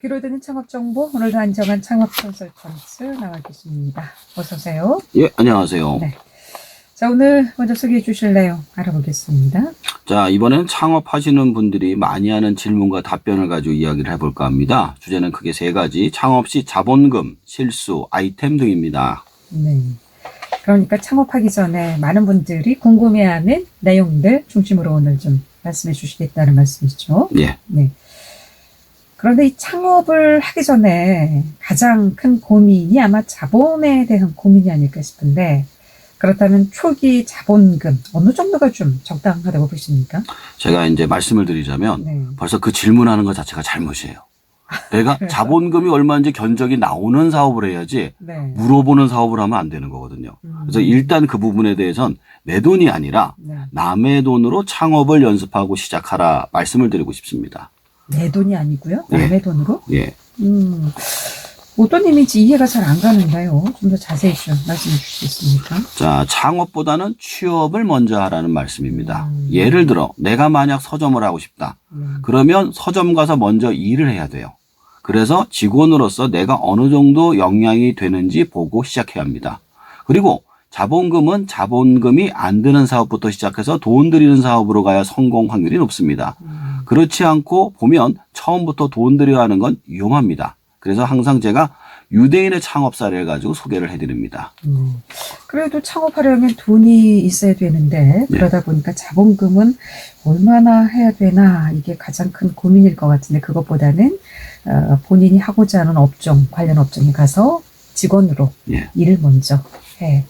귀로 듣는 창업정보, 오늘도 안정한 창업 컨설턴트 나와 계십니다. 어서 오세요. 예, 안녕하세요. 네. 자, 오늘 먼저 소개해 주실래요? 알아보겠습니다. 자, 이번엔 창업하시는 분들이 많이 하는 질문과 답변을 가지고 이야기를 해볼까 합니다. 주제는 크게 세 가지: 창업 시 자본금, 실수, 아이템 등입니다. 네. 그러니까 창업하기 전에 많은 분들이 궁금해하는 내용들 중심으로 오늘 좀 말씀해 주시겠다는 말씀이죠. 예. 네. 그런데 이 창업을 하기 전에 가장 큰 고민이 아마 자본에 대한 고민이 아닐까 싶은데, 그렇다면 초기 자본금 어느 정도가 좀 적당하다고 보십니까? 제가 이제 말씀을 드리자면 네. 벌써 그 질문하는 것 자체가 잘못이에요. 내가 그래서? 자본금이 얼마인지 견적이 나오는 사업을 해야지 네. 물어보는 사업을 하면 안 되는 거거든요. 그래서 일단 그 부분에 대해선 내 돈이 아니라 네. 남의 돈으로 창업을 연습하고 시작하라 말씀을 드리고 싶습니다. 내 돈이 아니고요? 예. 남의 돈으로? 예. 어떤 의미인지 이해가 잘 안 가는데요. 좀 더 자세히 좀 말씀해 주시겠습니까? 자, 창업보다는 취업을 먼저 하라는 말씀입니다. 예를 들어 내가 만약 서점을 하고 싶다. 그러면 서점 가서 먼저 일을 해야 돼요. 그래서 직원으로서 내가 어느 정도 역량이 되는지 보고 시작해야 합니다. 그리고 자본금은 자본금이 안 드는 사업부터 시작해서 돈 들이는 사업으로 가야 성공 확률이 높습니다. 그렇지 않고 보면 처음부터 돈 들여야 하는 건 위험합니다. 그래서 항상 제가 유대인의 창업 사례를 가지고 소개를 해드립니다. 그래도 창업하려면 돈이 있어야 되는데 그러다 보니까 자본금은 얼마나 해야 되나 이게 가장 큰 고민일 것 같은데, 그것보다는 본인이 하고자 하는 업종, 관련 업종에 가서 직원으로 예. 일을 먼저 해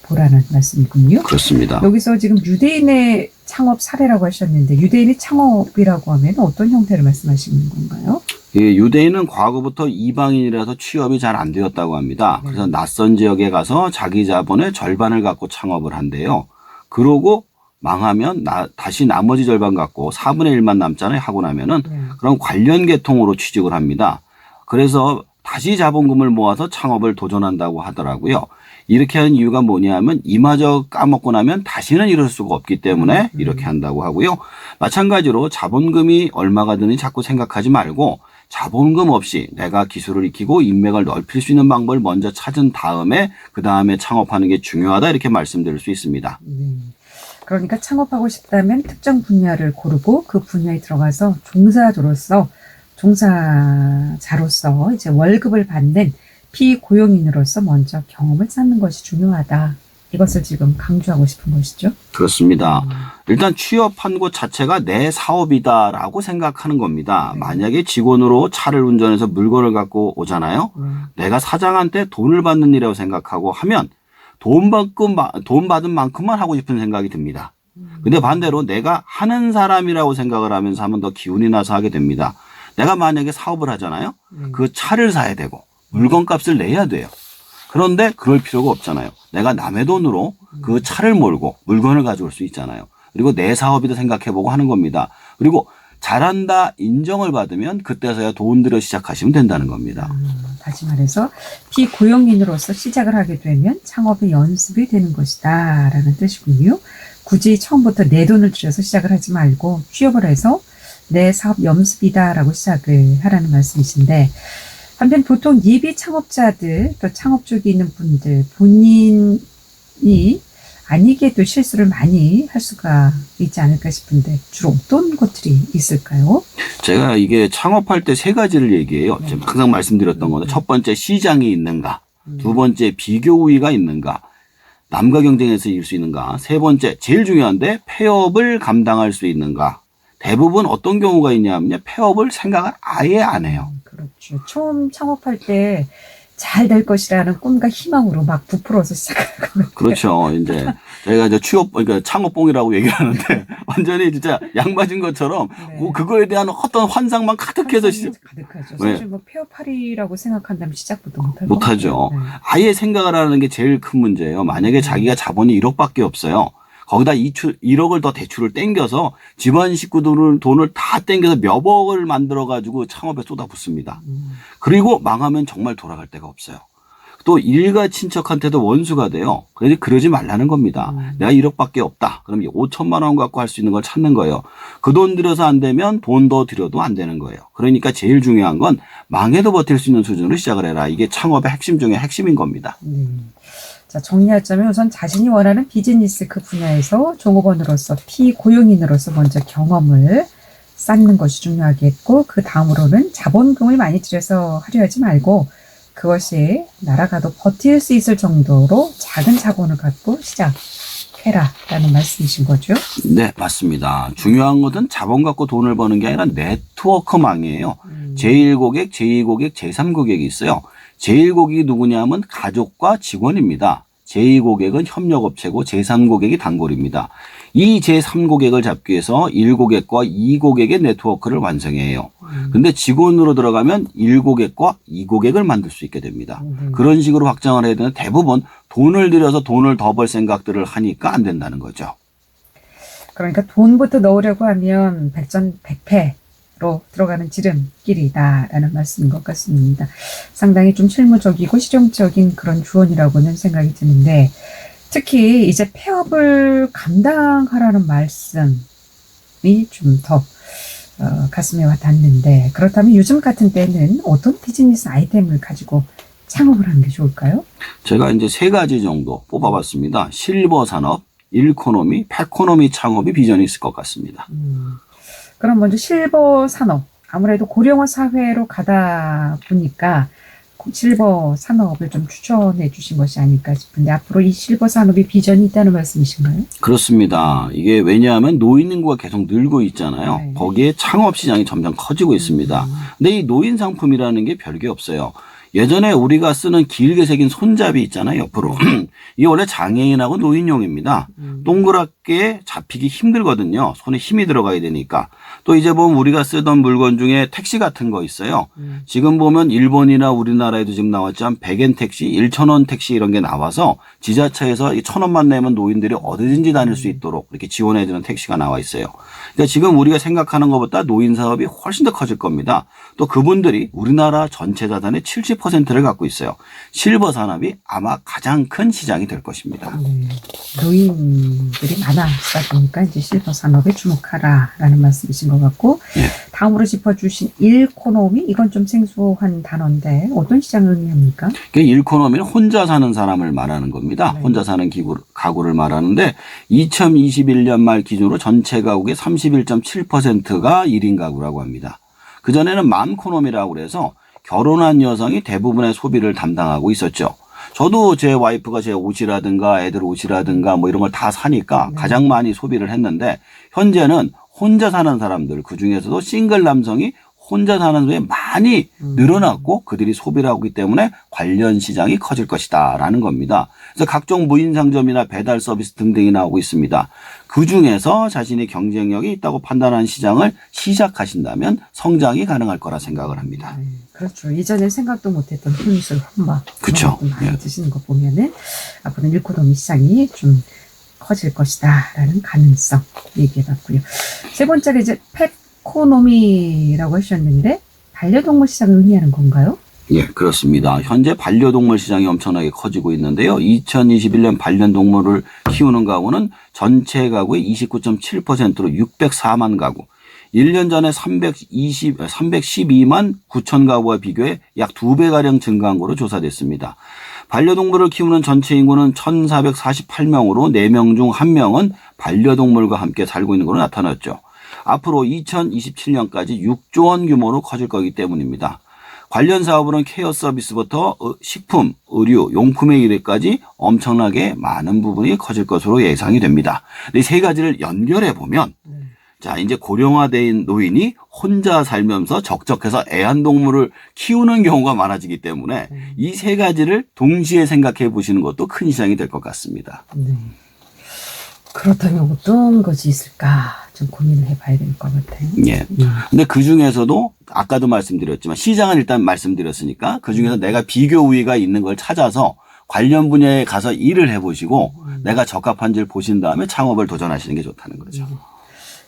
보라는 말씀이군요. 그렇습니다. 여기서 지금 유대인의 창업 사례라고 하셨는데, 유대인의 창업이라고 하면 어떤 형태를 말씀하시는 건가요? 예, 유대인은 과거부터 이방인이라서 취업이 잘 안 되었다고 합니다. 그래서 낯선 지역에 가서 자기 자본의 절반을 갖고 창업을 한대요. 그러고 망하면 다시 나머지 절반 갖고 4분의 1만 남잖아요. 하고 나면은 그럼 관련 계통으로 취직을 합니다. 그래서 다시 자본금을 모아서 창업을 도전한다고 하더라고요. 이렇게 하는 이유가 뭐냐면 이마저 까먹고 나면 다시는 이럴 수가 없기 때문에 이렇게 한다고 하고요. 마찬가지로 자본금이 얼마가 드는지 자꾸 생각하지 말고 자본금 없이 내가 기술을 익히고 인맥을 넓힐 수 있는 방법을 먼저 찾은 다음에 그 다음에 창업하는 게 중요하다, 이렇게 말씀드릴 수 있습니다. 그러니까 창업하고 싶다면 특정 분야를 고르고 그 분야에 들어가서 종사자로서 이제 월급을 받는 피고용인으로서 먼저 경험을 쌓는 것이 중요하다. 이것을 지금 강조하고 싶은 것이죠. 그렇습니다. 일단 취업한 것 자체가 내 사업이다라고 생각하는 겁니다. 만약에 직원으로 차를 운전해서 물건을 갖고 오잖아요. 내가 사장한테 돈을 받는 일이라고 생각하고 하면 돈 받은 만큼만 하고 싶은 생각이 듭니다. 근데 반대로 내가 하는 사람이라고 생각을 하면 더 기운이 나서 하게 됩니다. 내가 만약에 사업을 하잖아요. 그 차를 사야 되고 물건값을 내야 돼요. 그런데 그럴 필요가 없잖아요. 내가 남의 돈으로 그 차를 몰고 물건을 가져올 수 있잖아요. 그리고 내 사업이다 생각해보고 하는 겁니다. 그리고 잘한다 인정을 받으면 그때서야 돈 들여 시작하시면 된다는 겁니다. 다시 말해서 피고용인으로서 시작을 하게 되면 창업의 연습이 되는 것이다 라는 뜻이군요. 굳이 처음부터 내 돈을 들여서 시작을 하지 말고 취업을 해서 내 사업 연습이다 라고 시작을 하라는 말씀이신데, 한편 보통 예비 창업자들, 또 창업 쪽에 있는 분들, 본인이 아니게도 실수를 많이 할 수가 있지 않을까 싶은데 주로 어떤 것들이 있을까요? 제가 이게 창업할 때 세 가지를 얘기해요. 지금 항상 말씀드렸던 건데, 첫 번째 시장이 있는가, 두 번째 비교 우위가 있는가, 남과 경쟁해서 이길 수 있는가, 세 번째 제일 중요한데 폐업을 감당할 수 있는가. 대부분 어떤 경우가 있냐면요, 폐업을 생각을 아예 안 해요. 그렇죠. 처음 창업할 때 잘 될 것이라는 꿈과 희망으로 막 부풀어서 시작하거든요. 그렇죠. 이제 저희가 이제 그러니까 창업봉이라고 얘기하는데 완전히 진짜 양 맞은 것처럼 그거에 대한 어떤 환상만 가득해서 가득하죠. 사실 뭐 폐업하리라고 생각한다면 시작부터 못하죠. 아예 생각을 하는 게 제일 큰 문제예요. 만약에 자기가 자본이 1억밖에 없어요. 거기다 1억을 더 대출을 땡겨서 집안 식구들은 돈을 다 땡겨서 몇 억을 만들어가지고 창업에 쏟아붓습니다. 그리고 망하면 정말 돌아갈 데가 없어요. 또 일가 친척한테도 원수가 돼요. 그래서 그러지 말라는 겁니다. 내가 1억밖에 없다. 그럼 5천만 원 갖고 할 수 있는 걸 찾는 거예요. 그 돈 들여서 안 되면 돈 더 들여도 안 되는 거예요. 그러니까 제일 중요한 건 망해도 버틸 수 있는 수준으로 시작을 해라. 이게 창업의 핵심 중에 핵심인 겁니다. 자, 정리하자면 우선 자신이 원하는 비즈니스 그 분야에서 종업원으로서 피고용인으로서 먼저 경험을 쌓는 것이 중요하겠고, 그 다음으로는 자본금을 많이 들여서 하려 하지 말고 그것이 날아가도 버틸 수 있을 정도로 작은 자본을 갖고 시작해라라는 말씀이신 거죠. 네, 맞습니다. 중요한 것은 자본 갖고 돈을 버는 게 아니라 네트워크망이에요. 제1고객, 제2고객, 제3고객이 있어요. 제1고객이 누구냐면 가족과 직원입니다. 제2고객은 협력업체고 제3고객이 단골입니다. 이 제3고객을 잡기 위해서 1고객과 2고객의 네트워크를 완성해요. 근데 직원으로 들어가면 1고객과 2고객을 만들 수 있게 됩니다. 그런 식으로 확장을 해야 되는 대부분 돈을 들여서 돈을 더 벌 생각들을 하니까 안 된다는 거죠. 그러니까 돈부터 넣으려고 하면 백전백패로 들어가는 지름길이다라는 말씀인 것 같습니다. 상당히 좀 실무적이고 실용적인 그런 조언이라고는 생각이 드는데, 특히 이제 폐업을 감당하라는 말씀이 좀 더 가슴에 와 닿는데, 그렇다면 요즘 같은 때는 어떤 비즈니스 아이템을 가지고 창업을 하는 게 좋을까요? 제가 이제 3가지 정도 뽑아봤습니다. 실버 산업, 일코노미, 팩코노미 창업이 비전이 있을 것 같습니다. 그럼 먼저 실버 산업, 아무래도 고령화 사회로 가다 보니까 실버 산업을 좀 추천해 주신 것이 아닐까 싶은데, 앞으로 이 실버 산업이 비전이 있다는 말씀이신가요? 그렇습니다. 이게 왜냐하면 노인 인구가 계속 늘고 있잖아요. 네. 거기에 창업 시장이 점점 커지고 있습니다. 근데 이 노인 상품이라는 게 별게 없어요. 예전에 우리가 쓰는 길게 새긴 손잡이 있잖아요, 옆으로. 이게 원래 장애인하고 노인용입니다. 동그랗게 잡히기 힘들거든요. 손에 힘이 들어가야 되니까. 또 이제 보면 우리가 쓰던 물건 중에 택시 같은 거 있어요. 지금 보면 일본이나 우리나라에도 지금 나왔지만 100엔 택시, 1,000원 택시 이런 게 나와서 지자체에서 1,000원만 내면 노인들이 어디든지 다닐 수 있도록 이렇게 지원해 주는 택시가 나와 있어요. 그러니까 지금 우리가 생각하는 것보다 노인 사업이 훨씬 더 커질 겁니다. 또 그분들이 우리나라 전체 자산의 70%를 갖고 있어요. 실버 산업이 아마 가장 큰 시장이 될 것입니다. 노인들이 많아지다 보니까 이제 실버 산업에 주목하라라는 말씀이신 것 같고, 네. 다음으로 짚어주신 일코노미, 이건 좀 생소한 단어인데 어떤 시장을 의미합니까? 일코노미는 혼자 사는 사람을 말하는 겁니다. 네. 혼자 사는 가구를 말하는데 2021년 말 기준으로 전체 가구의 31.7%가 1인 가구라고 합니다. 그전에는 맘코노미라고 그래서 결혼한 여성이 대부분의 소비를 담당하고 있었죠. 저도 제 와이프가 제 옷이라든가 애들 옷이라든가 뭐 이런 걸 다 사니까 가장 많이 소비를 했는데, 현재는 혼자 사는 사람들, 그중에서도 싱글 남성이 혼자 사는 데 많이 늘어났고 그들이 소비를 하고 있기 때문에 관련 시장이 커질 것이다 라는 겁니다. 그래서 각종 무인 상점이나 배달 서비스 등등이 나오고 있습니다. 그중에서 자신의 경쟁력이 있다고 판단한 시장을 시작하신다면 성장이 가능할 거라 생각을 합니다. 그렇죠. 이전에 생각도 못했던 혼술, 혼밥 그쵸. 그런 것도 많이 예. 드시는 거 보면은 앞으로는 일코노미 시장이 좀 커질 것이다라는 가능성 얘기해봤고요. 세 번째로 이제 펫코노미라고 하셨는데, 반려동물 시장을 의미하는 건가요? 예, 그렇습니다. 현재 반려동물 시장이 엄청나게 커지고 있는데요. 2021년 반려동물을 키우는 가구는 전체 가구의 29.7%로 604만 가구. 1년 전에 312만 9천 가구와 비교해 약 2배가량 증가한 것으로 조사됐습니다. 반려동물을 키우는 전체 인구는 1,448명으로 4명 중 1명은 반려동물과 함께 살고 있는 것으로 나타났죠. 앞으로 2027년까지 6조 원 규모로 커질 거기 때문입니다. 관련 사업으로는 케어 서비스부터 식품, 의류, 용품에 이르기까지 엄청나게 많은 부분이 커질 것으로 예상이 됩니다. 이 세 가지를 연결해 보면, 자, 이제 고령화된 노인이 혼자 살면서 적적해서 애완동물을 키우는 경우가 많아지기 때문에 이 세 가지를 동시에 생각해 보시는 것도 큰 시장이 될 것 같습니다. 네. 그렇다면 어떤 것이 있을까 좀 고민을 해봐야 될 것 같아요. 예. 근데 그 중에서도 아까도 말씀드렸지만 시장은 일단 말씀드렸으니까 그 중에서 내가 비교 우위가 있는 걸 찾아서 관련 분야에 가서 일을 해보시고 내가 적합한지를 보신 다음에 창업을 도전하시는 게 좋다는 거죠.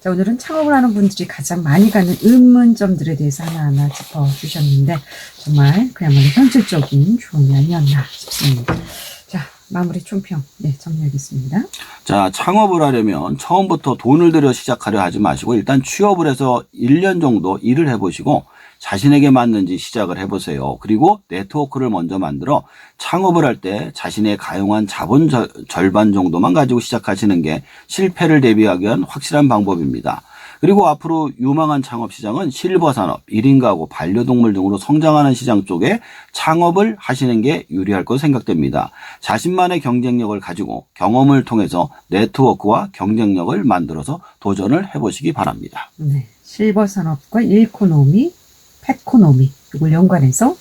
자, 자, 오늘은 창업을 하는 분들이 가장 많이 가는 의문점들에 대해서 하나하나 짚어주셨는데 정말 그야말로 현실적인 조언이 아니었나 싶습니다. 자, 마무리 총평 정리하겠습니다. 자, 창업을 하려면 처음부터 돈을 들여 시작하려 하지 마시고 일단 취업을 해서 1년 정도 일을 해보시고 자신에게 맞는지 시작을 해보세요. 그리고 네트워크를 먼저 만들어 창업을 할 때 자신의 가용한 자본 절반 정도만 가지고 시작하시는 게 실패를 대비하기 위한 확실한 방법입니다. 그리고 앞으로 유망한 창업 시장은 실버 산업, 1인 가구, 반려동물 등으로 성장하는 시장 쪽에 창업을 하시는 게 유리할 것으로 생각됩니다. 자신만의 경쟁력을 가지고 경험을 통해서 네트워크와 경쟁력을 만들어서 도전을 해보시기 바랍니다. 네, 실버 산업과 일코노미, 펫코노미 이걸 연관해서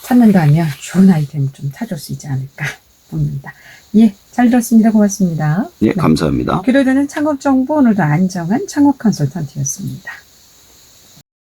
찾는다면 좋은 아이템을 좀 찾을 수 있지 않을까 봅니다. 예, 잘 들었습니다. 고맙습니다. 예, 감사합니다. 귀로 듣는 창업 정보 오늘도 안정한 창업 컨설턴트였습니다.